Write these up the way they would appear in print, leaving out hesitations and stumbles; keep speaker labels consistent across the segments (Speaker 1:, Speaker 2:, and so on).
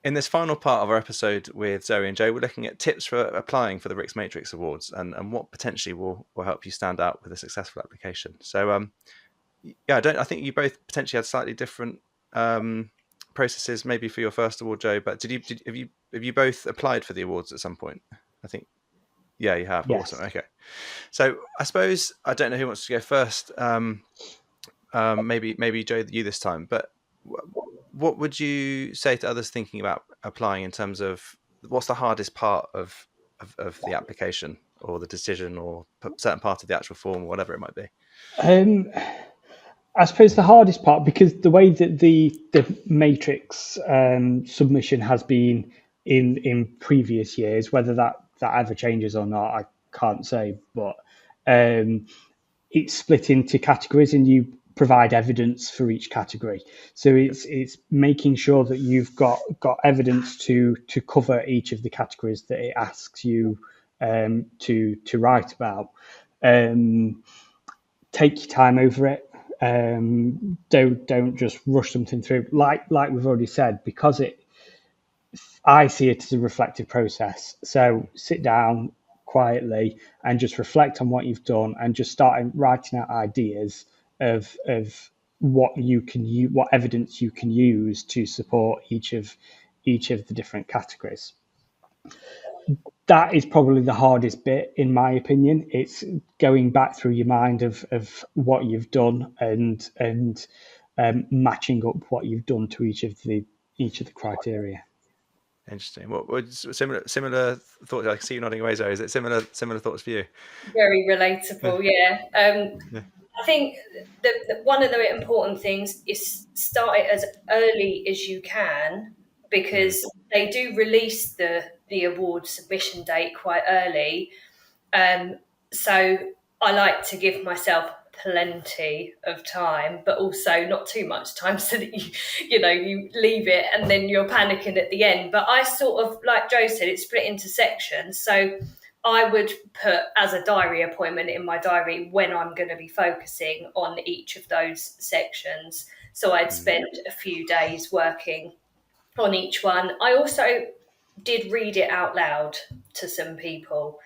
Speaker 1: In this final part of our episode with Zoe and Joe, we're looking at tips for applying for the RICS Matrix Awards and what potentially will help you stand out with a successful application. So, I think you both potentially had slightly different processes, maybe for your first award, Joe. But have you both applied for the awards at some point? I think, yeah, you have.
Speaker 2: Yes.
Speaker 1: Awesome. Okay. So I suppose I don't know who wants to go first. Maybe Joe, you this time. But what would you say to others thinking about applying in terms of what's the hardest part of the application or the decision or certain part of the actual form or whatever it might be?
Speaker 2: I suppose the hardest part, because the way that the matrix submission has been in previous years, whether that ever changes or not, I can't say, but it's split into categories and you provide evidence for each category. So it's making sure that you've got evidence to cover each of the categories that it asks you to write about. Take your time over it. Don't just rush something through. Like we've already said, because I see it as a reflective process. So sit down quietly and just reflect on what you've done and just start writing out ideas of what evidence you can use to support each of the different categories. That is probably the hardest bit, in my opinion. It's going back through your mind of what you've done and matching up what you've done to each of the criteria.
Speaker 1: Interesting. What similar thoughts? I can see you nodding away, Zoe. Is it similar thoughts for you?
Speaker 3: Very relatable, yeah. I think one of the important things is start it as early as you can, because they do release the award submission date quite early. So I like to give myself plenty of time, but also not too much time so that you leave it and then you're panicking at the end. But I sort of, like Joe said, it's split into sections. So I would put as a diary appointment in my diary when I'm going to be focusing on each of those sections. So I'd spend a few days working on each one. I also did read it out loud to some people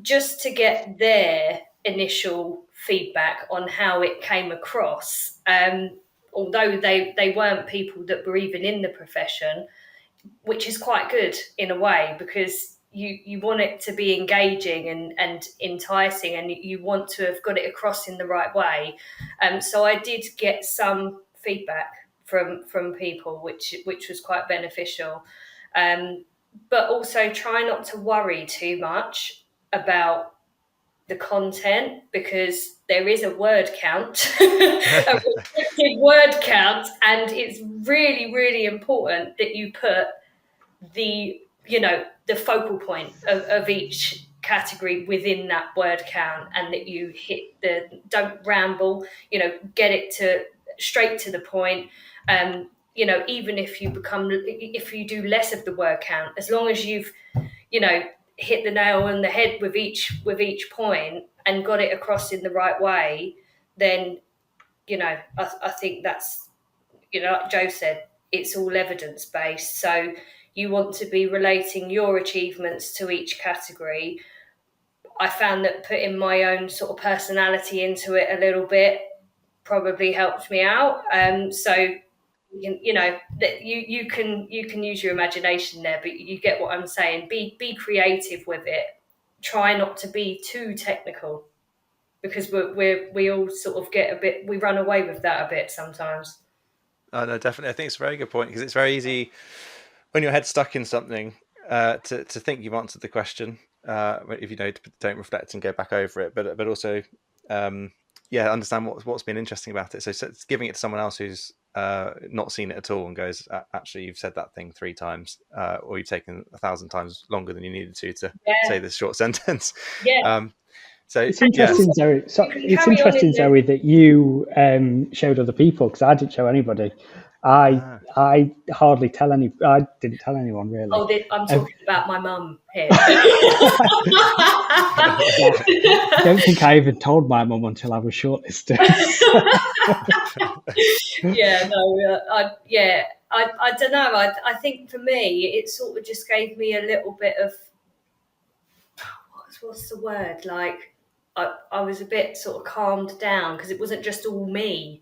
Speaker 3: just to get their initial feedback on how it came across. Although they weren't people that were even in the profession, which is quite good in a way, because you want it to be engaging and enticing, and you want to have got it across in the right way. So I did get some feedback from people, which was quite beneficial. But also try not to worry too much about the content, because there is a word count, a restricted word count, and it's really, really important that you put the focal point of each category within that word count, and that you don't ramble, get it straight to the point. Even if you do less of the word count, as long as you've, hit the nail on the head with each point and got it across in the right way, then, I think that's, like Joe said, it's all evidence-based. So you want to be relating your achievements to each category. I found that putting my own sort of personality into it a little bit probably helped me out. So that you can use your imagination there, but you get what I'm saying. Be creative with it. Try not to be too technical, because we all sort of we run away with that a bit sometimes.
Speaker 1: Oh, no, definitely. I think it's a very good point, because it's very easy when your head's stuck in something to think you've answered the question if you don't reflect and go back over it, but also understand what's been interesting about it. So it's giving it to someone else who's not seen it at all and goes, actually, you've said that thing 3 times, or you've taken 1,000 times longer than you needed to say this short sentence. So
Speaker 2: it's interesting, Zoe. It's interesting, Zoe, that you showed other people, because I didn't show anybody. I hardly tell any. I didn't tell anyone, really.
Speaker 3: Oh, I'm talking about my mum here.
Speaker 2: I don't think I even told my mum until I was shortlisted.
Speaker 3: I don't know. I think for me, it sort of just gave me a little bit of, what's the word? Like, I was a bit sort of calmed down because it wasn't just all me.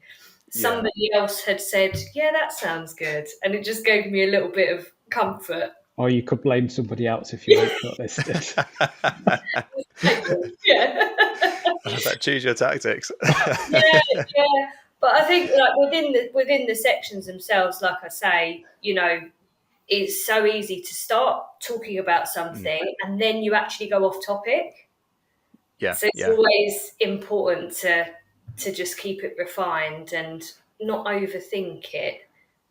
Speaker 3: Somebody else had said, yeah, that sounds good. And it just gave me a little bit of comfort.
Speaker 2: Or you could blame somebody else if you weren't shortlisted.
Speaker 3: Yeah.
Speaker 1: That's like, choose your tactics.
Speaker 3: Yeah. But I think like within the sections themselves, like I say, you know, it's so easy to start talking about something and then you actually go off topic.
Speaker 1: Yeah.
Speaker 3: So it's always important to just keep it refined and not overthink it,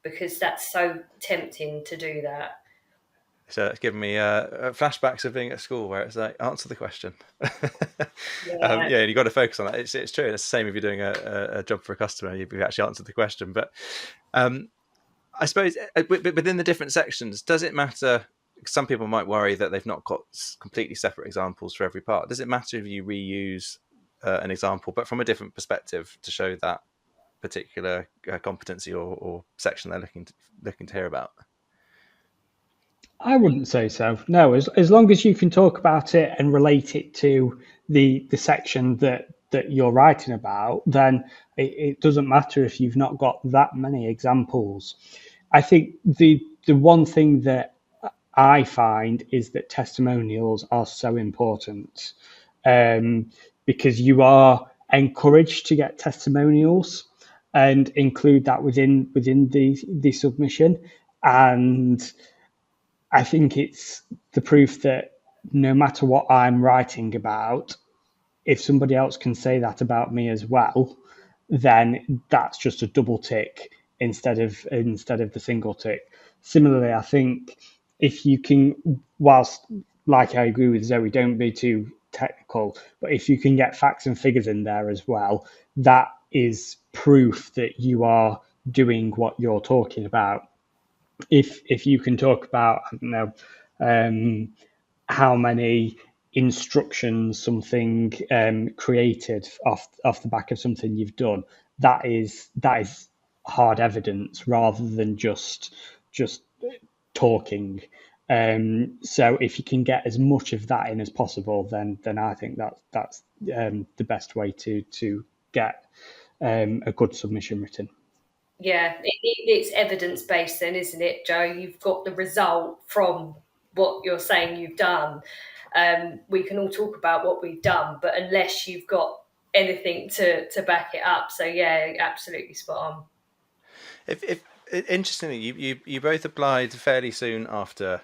Speaker 3: because that's so tempting to do that.
Speaker 1: So it's given me flashbacks of being at school where it's like, answer the question. Yeah, you got to focus on that. It's true. It's the same if you're doing a job for a customer, you've actually answered the question. But I suppose within the different sections, does it matter? Some people might worry that they've not got completely separate examples for every part. Does it matter if you reuse an example, but from a different perspective to show that particular competency or section they're looking to hear about?
Speaker 2: I wouldn't say so. No, as long as you can talk about it and relate it to the section that you're writing about, then it doesn't matter if you've not got that many examples. I think the one thing that I find is that testimonials are so important, because you are encouraged to get testimonials and include that within the submission. And I think it's the proof that no matter what I'm writing about, if somebody else can say that about me as well, then that's just a double tick instead of the single tick. Similarly, I think if you can, whilst like I agree with Zoe, don't be too technical, but if you can get facts and figures in there as well, that is proof that you are doing what you're talking about. If you can talk about, I don't know, how many instructions something created off the back of something you've done, that is hard evidence rather than just talking. So if you can get as much of that in as possible, then I think that's the best way to get a good submission written.
Speaker 3: Yeah, it's evidence-based then, isn't it, Joe? You've got the result from what you're saying you've done. We can all talk about what we've done, but unless you've got anything to back it up. So, yeah, absolutely spot on.
Speaker 1: If interestingly, you both applied fairly soon after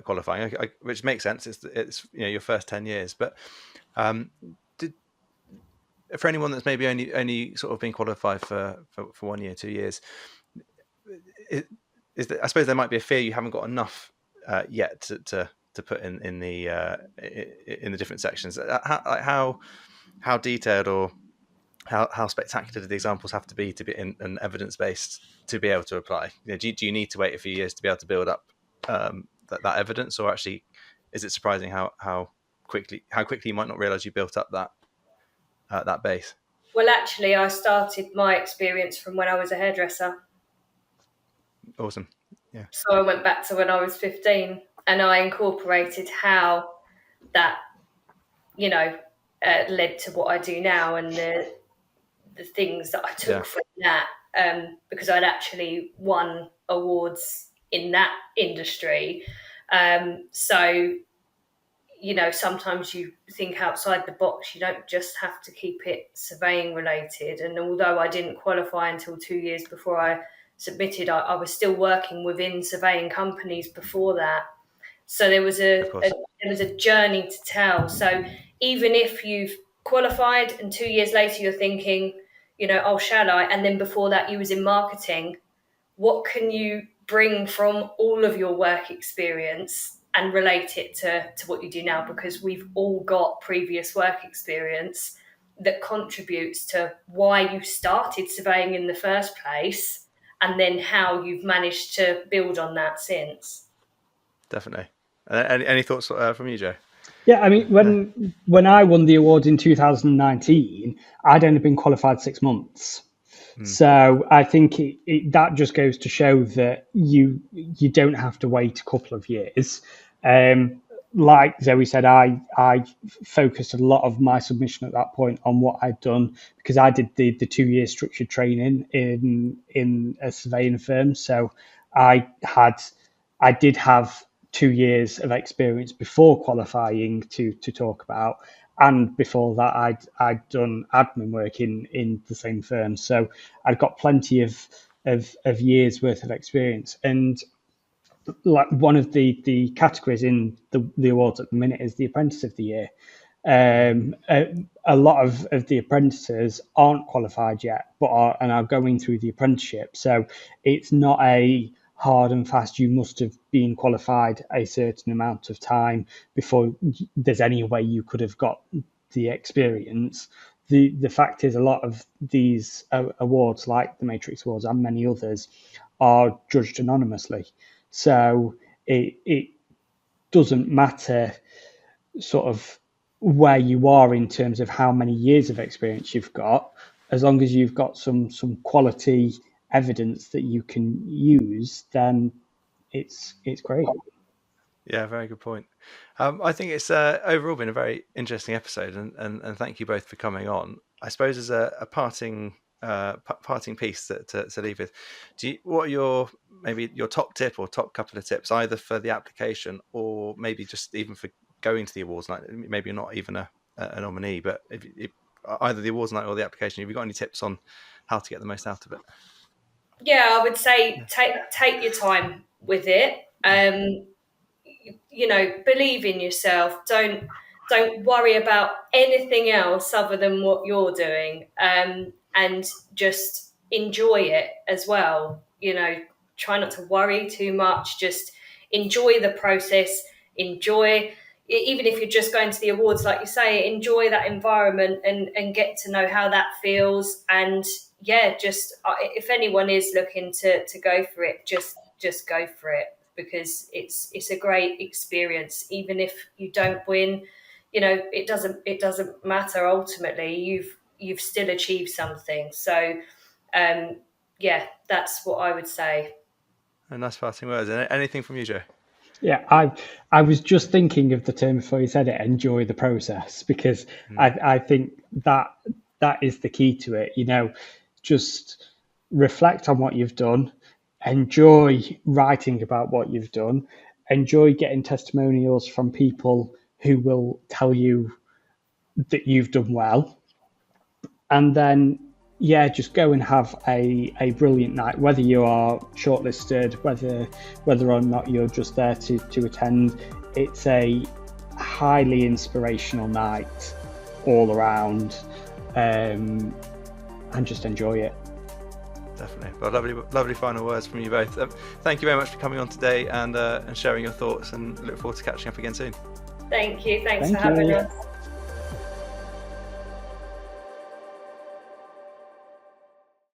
Speaker 1: qualifying, which makes sense. It's your first 10 years. But for anyone that's maybe only sort of been qualified for 1 year, 2 years, I suppose there might be a fear you haven't got enough yet to put in the different sections. How detailed or how spectacular do the examples have to be and evidence based to be able to apply? Do you need to wait a few years to be able to build up that evidence, or actually is it surprising how quickly you might not realize you built up that base?
Speaker 3: Well, actually, I started my experience from when I was a hairdresser.
Speaker 1: Awesome. Yeah.
Speaker 3: So I went back to when I was 15 and I incorporated how that, led to what I do now and the things that I took from that, because I'd actually won awards in that industry. So, sometimes you think outside the box. You don't just have to keep it surveying related. And although I didn't qualify until 2 years before I submitted, I was still working within surveying companies before that. So there was a journey to tell. So even if you've qualified and 2 years later you're thinking, oh, shall I? And then before that you was in marketing, what can you bring from all of your work experience and relate it to what you do now? Because we've all got previous work experience that contributes to why you started surveying in the first place and then how you've managed to build on that since.
Speaker 1: Definitely. Any thoughts from you, Joe?
Speaker 2: Yeah, I mean, when I won the award in 2019, I'd only been qualified 6 months. So I think that just goes to show that you don't have to wait a couple of years. Like Zoe said, I focused a lot of my submission at that point on what I'd done, because I did the 2 year structured training in a surveying firm. So I did have 2 years of experience before qualifying to talk about, and before that I'd done admin work in the same firm. So I'd got plenty of years worth of experience. And like one of the categories in the awards at the minute is the Apprentice of the Year. A lot of the apprentices aren't qualified yet, but are going through the apprenticeship. So it's not a hard and fast, you must have been qualified a certain amount of time before there's any way you could have got the experience. The fact is, a lot of these awards, like the Matrix Awards and many others, are judged anonymously. So it doesn't matter sort of where you are in terms of how many years of experience you've got, as long as you've got some quality evidence that you can use, then it's great.
Speaker 1: Yeah, very good point. I think it's overall been a very interesting episode, and thank you both for coming on. I suppose as a parting piece to leave with, what are your top tip or top couple of tips, either for the application or maybe just even for going to the awards night? Maybe you're not even a nominee, but if either the awards night or the application, have you got any tips on how to get the most out of it?
Speaker 3: Yeah, I would say take your time with it. Believe in yourself. Don't worry about anything else other than what you're doing, and just enjoy it as well. Try not to worry too much. Just enjoy the process. Enjoy, even if you're just going to the awards, like you say, enjoy that environment and get to know how that feels. And yeah, just if anyone is looking to go for it, just go for it, because it's a great experience. Even if you don't win, it doesn't matter. Ultimately, you've still achieved something. So yeah, that's what I would say.
Speaker 1: A nice parting words. Anything from you, Joe?
Speaker 2: Yeah, I was just thinking of the term before you said it, enjoy the process, because I think that is the key to it. Just reflect on what you've done, enjoy writing about what you've done, enjoy getting testimonials from people who will tell you that you've done well, and then just go and have a brilliant night, whether you are shortlisted, whether or not you're just there to attend. It's a highly inspirational night all around, and just enjoy it.
Speaker 1: Definitely. Well, lovely final words from you both. Thank you very much for coming on today and sharing your thoughts, and look forward to catching up again soon.
Speaker 3: Thanks for having us.